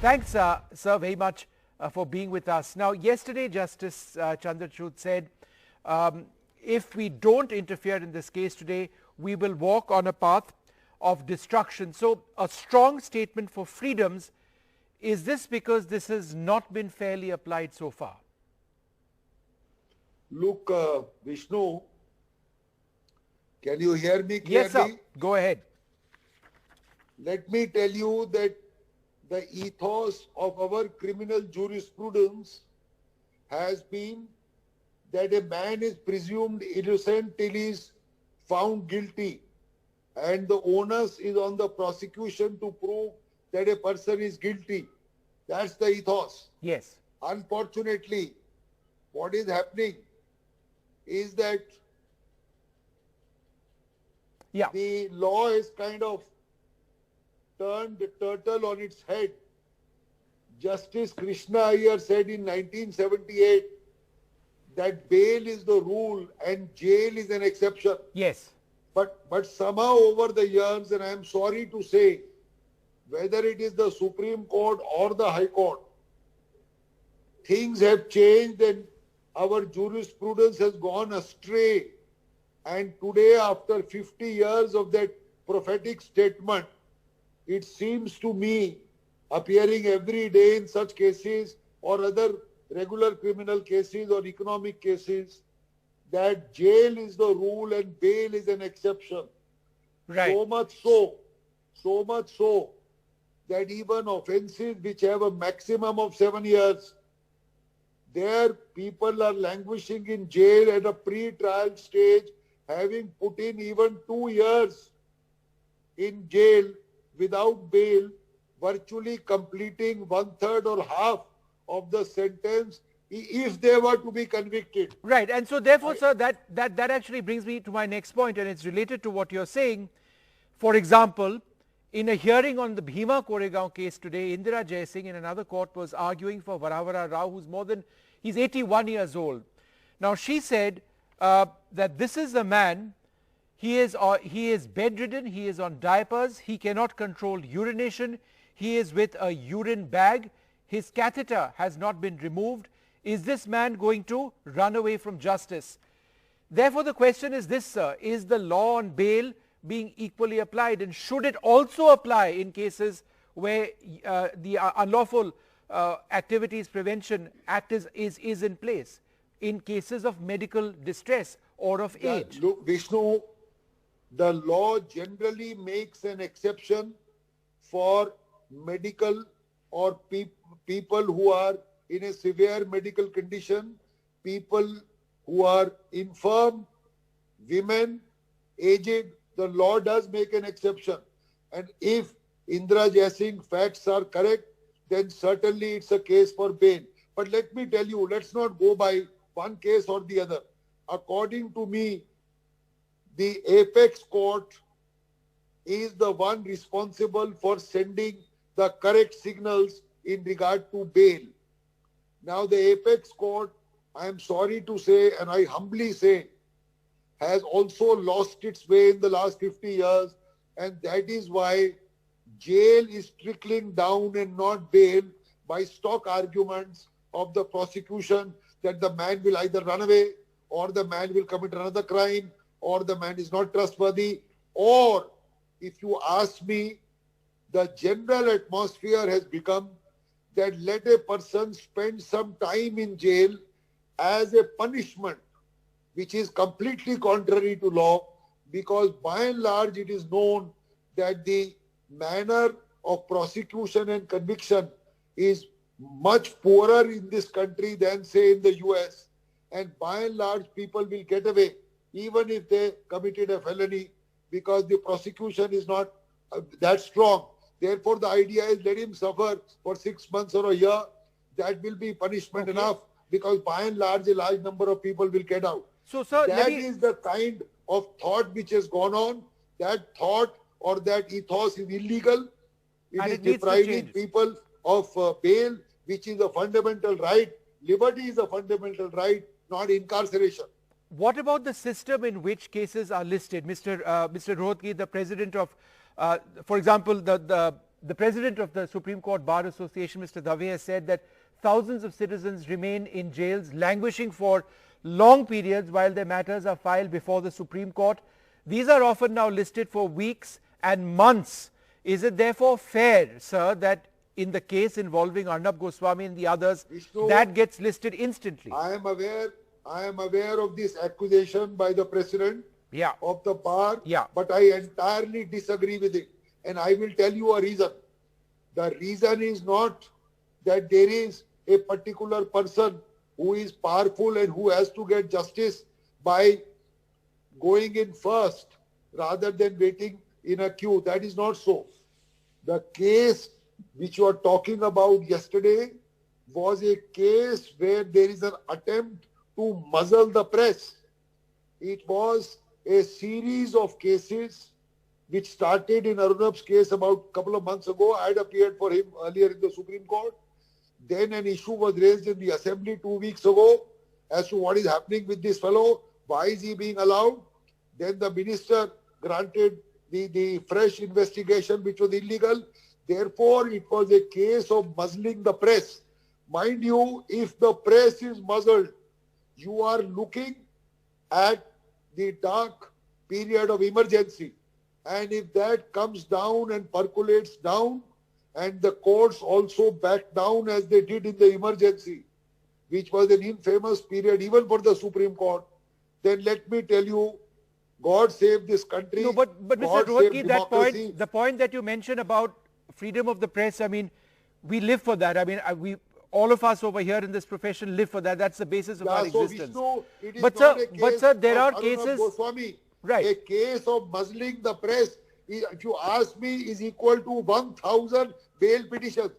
Thanks, sir, very much for being with us. Now, yesterday, Justice Chandrachud said, if we don't interfere in this case today, we will walk on a path of destruction. So, a strong statement for freedoms. Is this because this has not been fairly applied so far? Look, Vishnu, can you hear me clearly? Yes, sir. Go ahead. Let me tell you that the ethos of our criminal jurisprudence has been that a man is presumed innocent till he is found guilty, and the onus is on the prosecution to prove that a person is guilty. That's the ethos. Yes. Unfortunately, what is happening is that the law is kind of turned the turtle on its head. Justice Krishna Iyer said in 1978 that bail is the rule and jail is an exception. Yes. But somehow over the years, and I am sorry to say, whether it is the Supreme Court or the High Court, things have changed and our jurisprudence has gone astray. And today, after 50 years of that prophetic statement, it seems to me, appearing every day in such cases or other regular criminal cases or economic cases, that jail is the rule and bail is an exception. Right. So much so, that even offences which have a maximum of 7 years, there people are languishing in jail at a pre-trial stage, having put in even 2 years in jail without bail, virtually completing 1/3 or half of the sentence if they were to be convicted. Right. And so therefore, sir, that actually brings me to my next point, and it's related to what you're saying. For example, in a hearing on the Bhima Koregaon case today, Indira Jaising in another court was arguing for Varavara Rao, he's 81 years old. Now, she said that this is a man, he is bedridden, he is on diapers, he cannot control urination, he is with a urine bag, his catheter has not been removed. Is this man going to run away from justice? Therefore, the question is this, sir, is the law on bail being equally applied, and should it also apply in cases where the unlawful activities prevention act is in place, in cases of medical distress or of age? Look, Vishnu, the law generally makes an exception for medical or people who are in a severe medical condition, people who are infirm, women, aged. The law does make an exception. And if Indira Jaising facts are correct, then certainly it's a case for bail. But let me tell you, let's not go by one case or the other. According to me, the apex court is the one responsible for sending the correct signals in regard to bail. Now, the apex court, I am sorry to say, and I humbly say, has also lost its way in the last 50 years, and that is why jail is trickling down and not bail by stock arguments of the prosecution that the man will either run away, or the man will commit another crime, or the man is not trustworthy, or if you ask me, the general atmosphere has become that let a person spend some time in jail as a punishment, which is completely contrary to law, because by and large it is known that the manner of prosecution and conviction is much poorer in this country than, say, in the US. And by and large people will get away even if they committed a felony, because the prosecution is not that strong. Therefore, the idea is let him suffer for 6 months or a year. That will be punishment enough, because by and large a large number of people will get out. So, sir, that is the kind of thought which has gone on. That thought or that ethos is illegal. It is depriving people of bail, which is a fundamental right. Liberty is a fundamental right, not incarceration. What about the system in which cases are listed? Mr. Rohatgi, the president of, for example, the the president of the Supreme Court Bar Association, Mr. Dave, has said that thousands of citizens remain in jails, languishing for long periods while their matters are filed before the Supreme Court. These are often now listed for weeks and months. Is it therefore fair, sir, that in the case involving Arnab Goswami and the others, Vishnu, that gets listed instantly? I am aware of this accusation by the president of the bar, but I entirely disagree with it. And I will tell you a reason. The reason is not that there is a particular person who is powerful and who has to get justice by going in first rather than waiting in a queue. That is not so. The case which you are talking about yesterday was a case where there is an attempt to muzzle the press. It was a series of cases which started in Arnab's case about a couple of months ago. I had appeared for him earlier in the Supreme Court. Then an issue was raised in the Assembly 2 weeks ago as to what is happening with this fellow. Why is he being allowed? Then the minister granted the fresh investigation which was illegal. Therefore, it was a case of muzzling the press. Mind you, if the press is muzzled, you are looking at the dark period of emergency. And if that comes down and percolates down, and the courts also back down as they did in the emergency, which was an infamous period even for the Supreme Court, then let me tell you, God save this country. No, but Mr. Rohatgi, that the point that you mentioned about freedom of the press, I mean, we live for that. I mean, all of us over here in this profession live for that. That's the basis of our existence. Vishnu, it is but sir, there are cases. Goswami. Right. A case of muzzling the press, if you ask me, is equal to 1,000 bail petitions.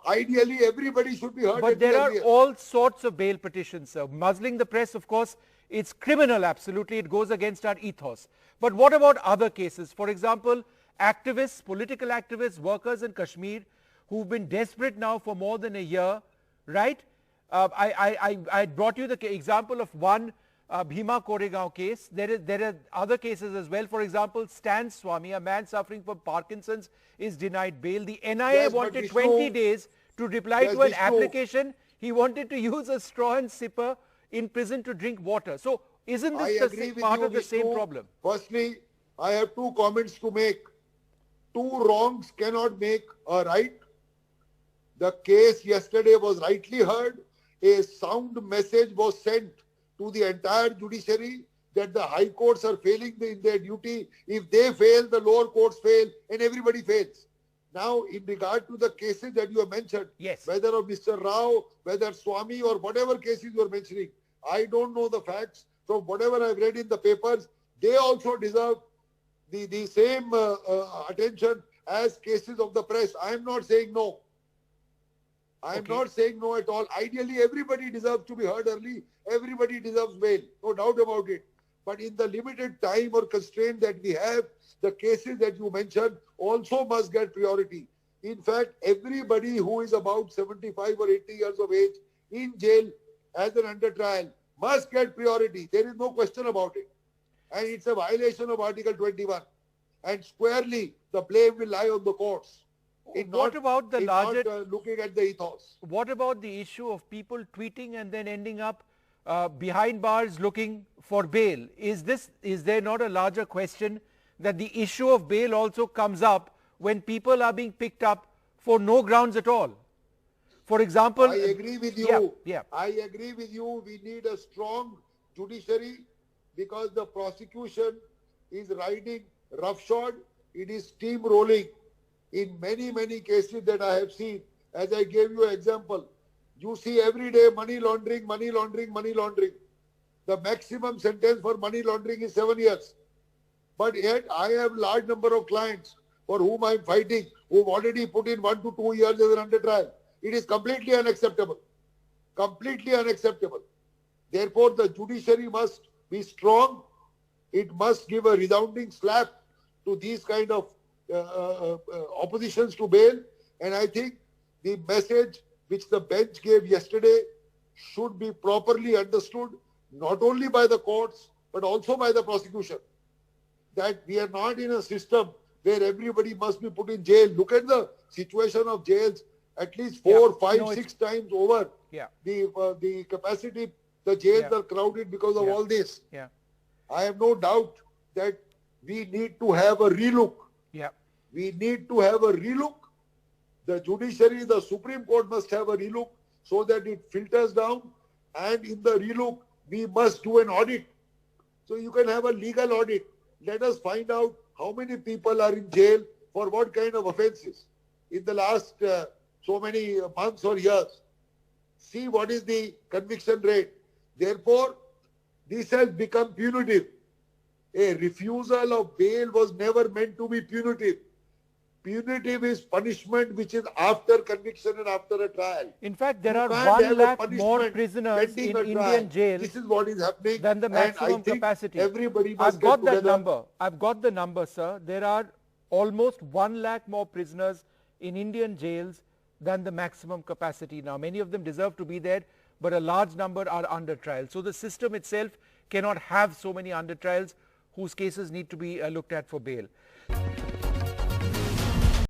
Ideally, everybody should be heard. But there are all sorts of bail petitions, sir. Muzzling the press, of course, it's criminal, absolutely. It goes against our ethos. But what about other cases? For example, activists, political activists, workers in Kashmir who've been desperate now for more than a year, right? I brought you the example of one Bhima Koregaon case. There are other cases as well. For example, Stan Swamy, a man suffering from Parkinson's, is denied bail. The NIA wanted 20 days to reply to an application. He wanted to use a straw and sipper in prison to drink water. So isn't this part of the same problem? Firstly, I have two comments to make. Two wrongs cannot make a right. The case yesterday was rightly heard. A sound message was sent to the entire judiciary that the high courts are failing in their duty. If they fail, the lower courts fail, and everybody fails. Now, in regard to the cases that you have mentioned, whether of Mr. Rao, whether Swamy, or whatever cases you are mentioning, I don't know the facts. From whatever I've read in the papers, they also deserve the same attention as cases of the press. I am not saying no. I am not saying no at all. Ideally, everybody deserves to be heard early. Everybody deserves bail. No doubt about it. But in the limited time or constraint that we have, the cases that you mentioned also must get priority. In fact, everybody who is about 75 or 80 years of age in jail as an under trial must get priority. There is no question about it. And it's a violation of Article 21. And squarely, the blame will lie on the courts. What about the larger looking at the ethos? What about the issue of people tweeting and then ending up behind bars looking for bail? Is there not a larger question that the issue of bail also comes up when people are being picked up for no grounds at all? For example, I agree with you. Yeah. I agree with you. We need a strong judiciary because the prosecution is riding roughshod. It is steamrolling. In many cases that I have seen, as I gave you an example, you see every day money laundering, money laundering, money laundering. The maximum sentence for money laundering is 7 years. But yet I have large number of clients for whom I am fighting, who have already put in 1 to 2 years as an under trial. It is completely unacceptable. Completely unacceptable. Therefore, the judiciary must be strong. It must give a resounding slap to these kind of oppositions to bail, and I think the message which the bench gave yesterday should be properly understood not only by the courts but also by the prosecution, that we are not in a system where everybody must be put in jail. Look at the situation of jails at least 4, 5, No, 6 times over. Yeah. The capacity, the jails Yeah. are crowded because of Yeah. all this. Yeah. I have no doubt that we need to have a relook. Yeah. We need to have a relook. The judiciary, the Supreme Court must have a relook so that it filters down. And in the relook, we must do an audit. So you can have a legal audit. Let us find out how many people are in jail for what kind of offences in the last so many months or years. See what is the conviction rate. Therefore, this has become punitive. A refusal of bail was never meant to be punitive. Punitive is punishment which is after conviction and after a trial. In fact, there You are can't 1 have a lakh more punishment prisoners pending in a Indian trial. jails This is what is happening. than the And I maximum think capacity. everybody must I've got get that together. number. I've got the number, sir. There are almost 1 lakh more prisoners in Indian jails than the maximum capacity now. Many of them deserve to be there, but a large number are under trial. So the system itself cannot have so many under trials whose cases need to be looked at for bail.